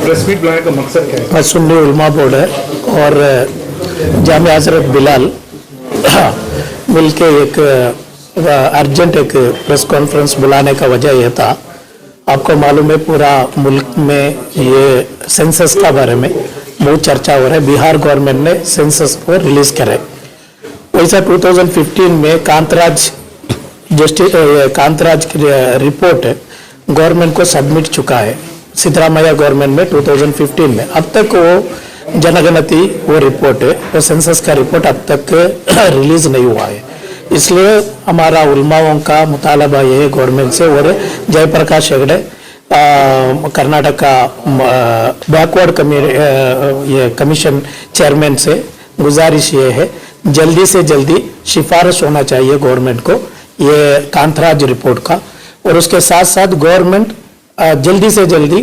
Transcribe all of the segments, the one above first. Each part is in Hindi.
प्रेस मीट बुलाने का मकसद क्या है? सुन्नी उलमा बोर्ड है और जामिया हज़रत बिलाल मिलके एक अर्जेंट एक प्रेस कॉन्फ्रेंस बुलाने का वजह यह था, आपको मालूम है पूरा मुल्क में ये सेंसस का बारे में बहुत चर्चा हो रहा है। बिहार गवर्नमेंट ने सेंसस को रिलीज करे। वैसा 2015 में कांतराज की रिपोर्ट गवर्नमेंट को सबमिट चुका है, सिद्धरामैया गवर्नमेंट में 2015 में। अब तक वो जनगणति वो रिपोर्ट है, वो सेंसस का रिपोर्ट अब तक रिलीज नहीं हुआ है। इसलिए हमारा उलमाओं का मुतालबा ये है गवर्नमेंट से और जयप्रकाश हेगड़े कर्नाटक का बैकवर्ड कमीशन चेयरमैन से गुजारिश ये है, जल्दी से जल्दी सिफारिश होना चाहिए गवर्नमेंट को ये कांतराज रिपोर्ट का, और उसके साथ साथ गवर्नमेंट जल्दी से जल्दी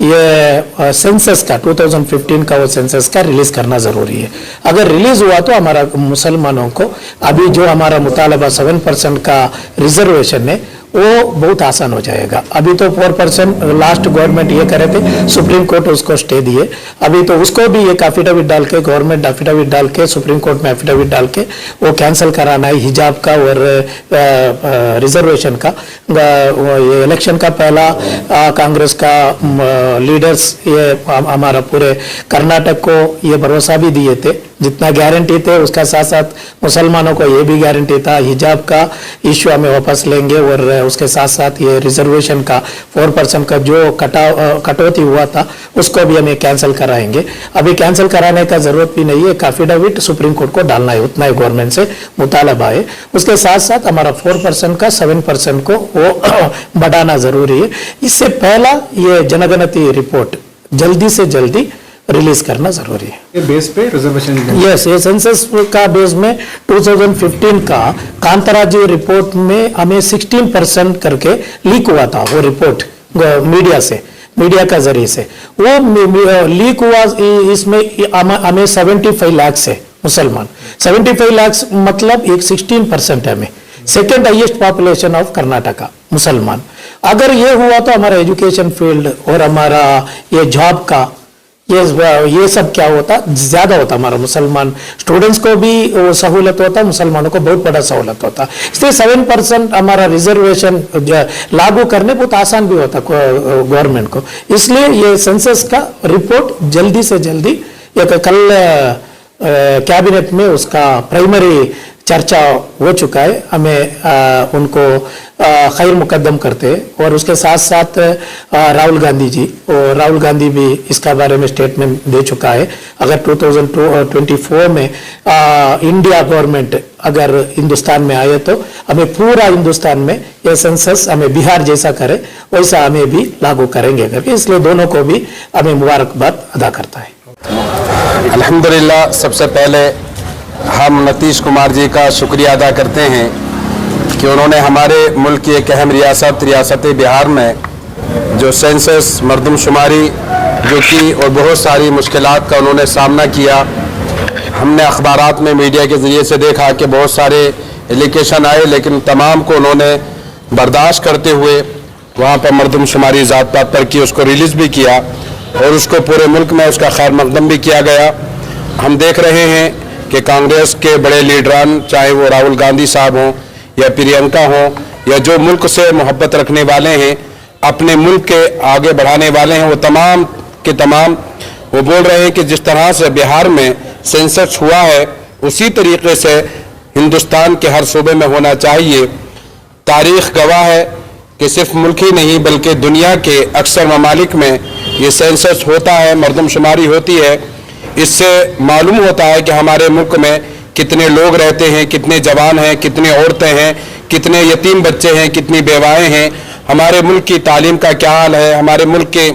ये सेंसस का 2015 का वो सेंसस का रिलीज करना जरूरी है। अगर रिलीज हुआ तो हमारा मुसलमानों को अभी जो हमारा मुतालबा 7% का रिजर्वेशन है वो बहुत आसान हो जाएगा। अभी तो 4% लास्ट गवर्नमेंट ये करे थे, सुप्रीम कोर्ट उसको स्टे दिए। अभी तो उसको भी एक एफिडेविट डाल के, गवर्नमेंट एफिडेविट डाल के, सुप्रीम कोर्ट में एफिडेविट डाल के वो कैंसिल कराना है, हिजाब का और रिजर्वेशन का। ये इलेक्शन का पहला कांग्रेस का लीडर्स ये हमारा पूरे कर्नाटक को ये भरोसा भी दिए थे, जितना गारंटी थे उसका साथ साथ मुसलमानों को ये भी गारंटी था हिजाब का इश्यू हमें वापस लेंगे, और उसके साथ साथ ये रिजर्वेशन का 4% का जो कटौती हुआ था उसको भी हमें कैंसिल कराएंगे। अभी कैंसिल कराने का जरूरत भी नहीं है, एफिडेविट सुप्रीम कोर्ट को डालना है, उतना ही गवर्नमेंट से मुतालबा है। उसके साथ साथ हमारा 4% का 7% को वो बढ़ाना जरूरी है। इससे पहला ये जनगणति रिपोर्ट जल्दी से जल्दी रिलीज करना जरूरी है। ये बेस पे रिजर्वेशन यस, ये सेंसस का बेस में 2015 का कांतराज रिपोर्ट में हमें 16% करके लीक हुआ था वो रिपोर्ट मीडिया का जरिए से वो लीक हुआ। इसमें हमें 75 लाख से मुसलमान 75 लाख मतलब एक 16% है, हमें second highest population of Karnataka मुसलमान। अगर ये हुआ तो हमारा एजुकेशन फील्ड और हमारा ये जॉब का ये सब क्या होता, ज्यादा होता, हमारा मुसलमान स्टूडेंट्स को भी सहूलत होता, मुसलमानों को बहुत बड़ा सहूलत होता। इसलिए 7% हमारा रिजर्वेशन लागू करने बहुत आसान भी होता गवर्नमेंट को। इसलिए ये सेंसस का रिपोर्ट जल्दी से जल्दी कल कैबिनेट में उसका प्राइमरी चर्चा हो चुका है, हमें उनको खैर मुकद्दम करते हैं। और उसके साथ साथ राहुल गांधी भी इसका बारे में स्टेटमेंट दे चुका है। अगर 2024 में इंडिया गवर्नमेंट अगर हिंदुस्तान में आए तो हमें पूरा हिंदुस्तान में ये सेंसस हमें बिहार जैसा करे वैसा हमें भी लागू करेंगे करके, इसलिए दोनों को भी हमें मुबारकबाद अदा करता है। अल्हम्दुलिल्लाह, सबसे पहले हम नीतीश कुमार जी का शुक्रिया अदा करते हैं कि उन्होंने हमारे मुल्क की एक अहम रियासत बिहार में जो सेंसस मरदमशुमारी जो की और बहुत सारी मुश्किलात का उन्होंने सामना किया। हमने अखबारात में मीडिया के ज़रिए से देखा कि बहुत सारे एलिगेशन आए, लेकिन तमाम को उन्होंने बर्दाश्त करते हुए वहाँ पर मरदमशुमारी ज़ात पात पर की, उसको रिलीज़ भी किया और उसको पूरे मुल्क में उसका खैर मकदम भी किया गया। हम देख रहे हैं कि कांग्रेस के बड़े लीडरान, चाहे वो राहुल गांधी साहब हों या प्रियंका हों या जो मुल्क से मोहब्बत रखने वाले हैं, अपने मुल्क के आगे बढ़ाने वाले हैं, वो तमाम के तमाम वो बोल रहे हैं कि जिस तरह से बिहार में सेंसस हुआ है उसी तरीके से हिंदुस्तान के हर सूबे में होना चाहिए। तारीख गवाह है कि सिर्फ मुल्क ही नहीं बल्कि दुनिया के अक्सर ममालिक में ये सेंसस होता है, मरदमशुमारी होती है। इससे मालूम होता है कि हमारे मुल्क में कितने लोग रहते हैं, कितने जवान हैं, कितनी औरतें हैं, कितने यतीम बच्चे हैं, कितनी बेवाएं हैं, हमारे मुल्क की तालीम का क्या हाल है, हमारे मुल्क के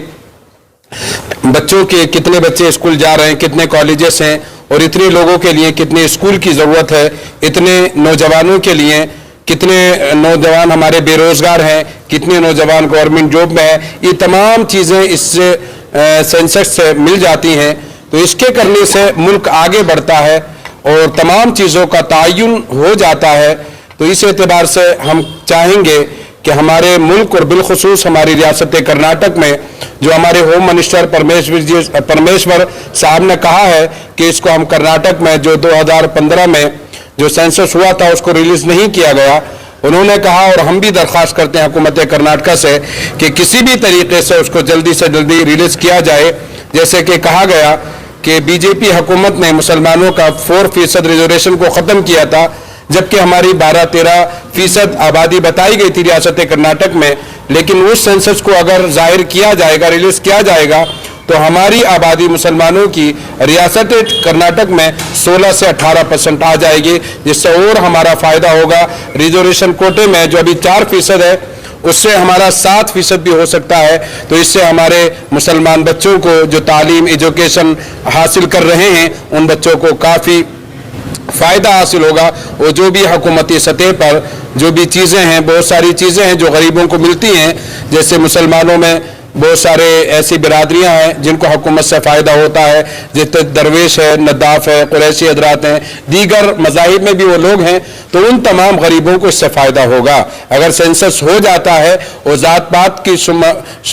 बच्चों के कितने बच्चे स्कूल जा रहे हैं, कितने कॉलेजेस हैं और इतने लोगों के लिए कितने स्कूल की ज़रूरत है, इतने नौजवानों के लिए कितने नौजवान हमारे बेरोज़गार हैं, कितने नौजवान गवर्नमेंट जॉब में है। ये तमाम चीज़ें इससे सेंसस से मिल जाती हैं। तो इसके करने से मुल्क आगे बढ़ता है और तमाम चीज़ों का तयन हो जाता है। तो इस एतबार से हम चाहेंगे कि हमारे मुल्क और बिलखुसूस हमारी रियासत कर्नाटक में जो हमारे होम मिनिस्टर परमेश्वर साहब ने कहा है कि इसको हम कर्नाटक में जो 2015 में जो सेंसस हुआ था उसको रिलीज नहीं किया गया, उन्होंने कहा और हम भी दरख्वास्त करते हैं हुकूमत कर्नाटक से कि किसी भी तरीके से उसको जल्दी से जल्दी रिलीज किया जाए। जैसे कि कहा गया कि बीजेपी हुकूमत ने मुसलमानों का 4% रिजर्वेशन को ख़त्म किया था, जबकि हमारी 12-13% आबादी बताई गई थी रियासत कर्नाटक में, लेकिन उस सेंसस को अगर जाहिर किया जाएगा, रिलीज किया जाएगा, तो हमारी आबादी मुसलमानों की रियासत कर्नाटक में 16 से 18% आ जाएगी, जिससे और हमारा फ़ायदा होगा। रिजर्वेशन कोटे में जो अभी 4% है उससे हमारा 7% भी हो सकता है, तो इससे हमारे मुसलमान बच्चों को जो तालीम एजुकेशन हासिल कर रहे हैं उन बच्चों को काफ़ी फ़ायदा हासिल होगा। और जो भी हुकूमती सतह पर जो भी चीज़ें हैं, बहुत सारी चीज़ें हैं जो गरीबों को मिलती हैं, जैसे मुसलमानों में बहुत सारे ऐसी बिरादरियां हैं जिनको हुकूमत से फ़ायदा होता है, जैसे दरवेश है, नदाफ है, कुरैशी हजरात हैं, दीगर मज़ाहिब में भी वो लोग हैं, तो उन तमाम गरीबों को इससे फ़ायदा होगा। अगर सेंसस हो जाता है और ज़ात पात की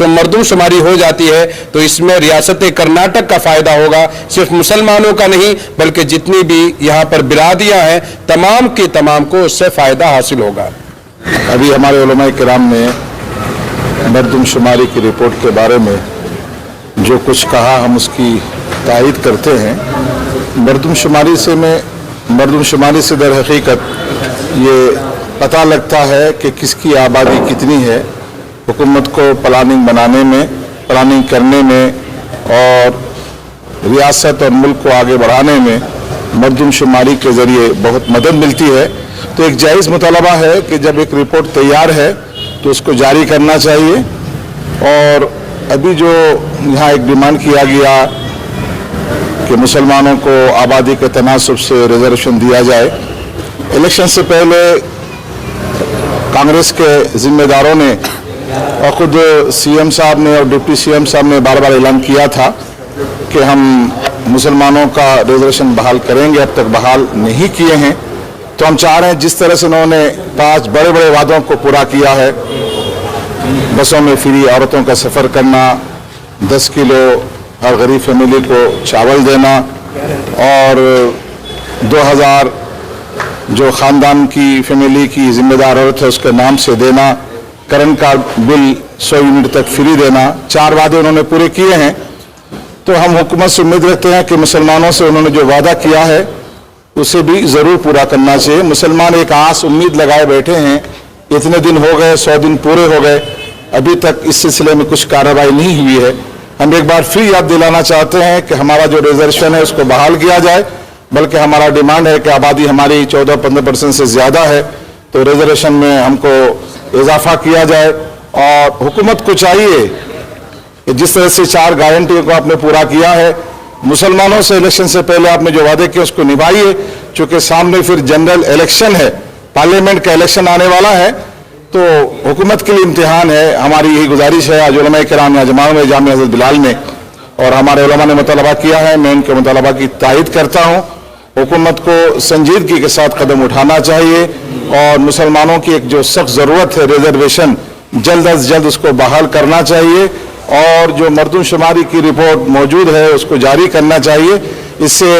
मरदमशुमारी हो जाती है तो इसमें रियासत कर्नाटक का फ़ायदा होगा, सिर्फ मुसलमानों का नहीं बल्कि जितनी भी यहाँ पर बिरादरियाँ हैं तमाम की तमाम को उससे फ़ायदा हासिल होगा। अभी हमारे उलमा किराम ने मरदमशुमारी की रिपोर्ट के बारे में जो कुछ कहा हम उसकी तायीद करते हैं। मरदमशुमारी से दर हकीकत ये पता लगता है कि किसकी आबादी कितनी है। हुकूमत को प्लानिंग बनाने में, प्लानिंग करने में और रियासत और मुल्क को आगे बढ़ाने में मरदमशुमारी के ज़रिए बहुत मदद मिलती है। तो एक जायज़ मुतालबा है कि जब एक रिपोर्ट तैयार है तो उसको जारी करना चाहिए। और अभी जो यहाँ एक डिमांड किया गया कि मुसलमानों को आबादी के तनासब से रिजर्वेशन दिया जाए, इलेक्शन से पहले कांग्रेस के जिम्मेदारों ने और ख़ुद सीएम साहब ने और डिप्टी सीएम साहब ने बार बार ऐलान किया था कि हम मुसलमानों का रिजर्वेशन बहाल करेंगे, अब तक बहाल नहीं किए हैं। तो हम चाह रहे हैं जिस तरह से उन्होंने 5 बड़े बड़े वादों को पूरा किया है, बसों में फ्री औरतों का सफ़र करना, 10 किलो हर गरीब फैमिली को चावल देना और 2000 जो ख़ानदान की फैमिली की ज़िम्मेदार औरत है उसके नाम से देना, करंट कार्ड बिल 100 यूनिट तक फ्री देना, 4 वादे उन्होंने पूरे किए हैं। तो हम हुकूमत से उम्मीद रखते हैं कि मुसलमानों से उन्होंने जो वादा किया है उसे भी ज़रूर पूरा करना चाहिए। मुसलमान एक आस उम्मीद लगाए बैठे हैं, इतने दिन हो गए, 100 दिन पूरे हो गए, अभी तक इस सिलसिले में कुछ कार्रवाई नहीं हुई है। हम एक बार फिर याद दिलाना चाहते हैं कि हमारा जो रिजर्वेशन है उसको बहाल किया जाए, बल्कि हमारा डिमांड है कि आबादी हमारी 14-15% से ज़्यादा है तो रिजर्वेशन में हमको इजाफा किया जाए। और हुकूमत को चाहिए कि जिस तरह से 4 गारंटियों को आपने पूरा किया है, मुसलमानों से इलेक्शन से पहले आपने जो वादे किए उसको निभाइए, चूँकि सामने फिर जनरल इलेक्शन है, पार्लियामेंट का इलेक्शन आने वाला है, तो हुकूमत के लिए इम्तिहान है। हमारी यही गुजारिश है आज उलमा किराम जमात में जामिया हज़रत बिलाल में, और हमारे उलमा ने मुतालबा किया है, मैं उनके मुतालबा की तायीद करता हूँ। हुकूमत को संजीदगी के साथ कदम उठाना चाहिए और मुसलमानों की एक जो सख्त ज़रूरत है रिजर्वेशन, जल्द अज जल्द उसको बहाल करना चाहिए और जो मरदमशुमारी की रिपोर्ट मौजूद है उसको जारी करना चाहिए। इससे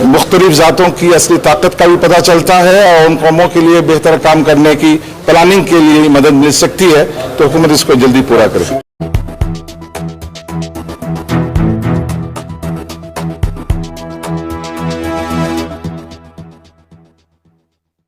मुख्तलिफ ज़ातों की असली ताकत का भी पता चलता है और उन कौमों के लिए बेहतर काम करने की प्लानिंग के लिए मदद मिल सकती है। तो हुकूमत इसको जल्दी पूरा करे।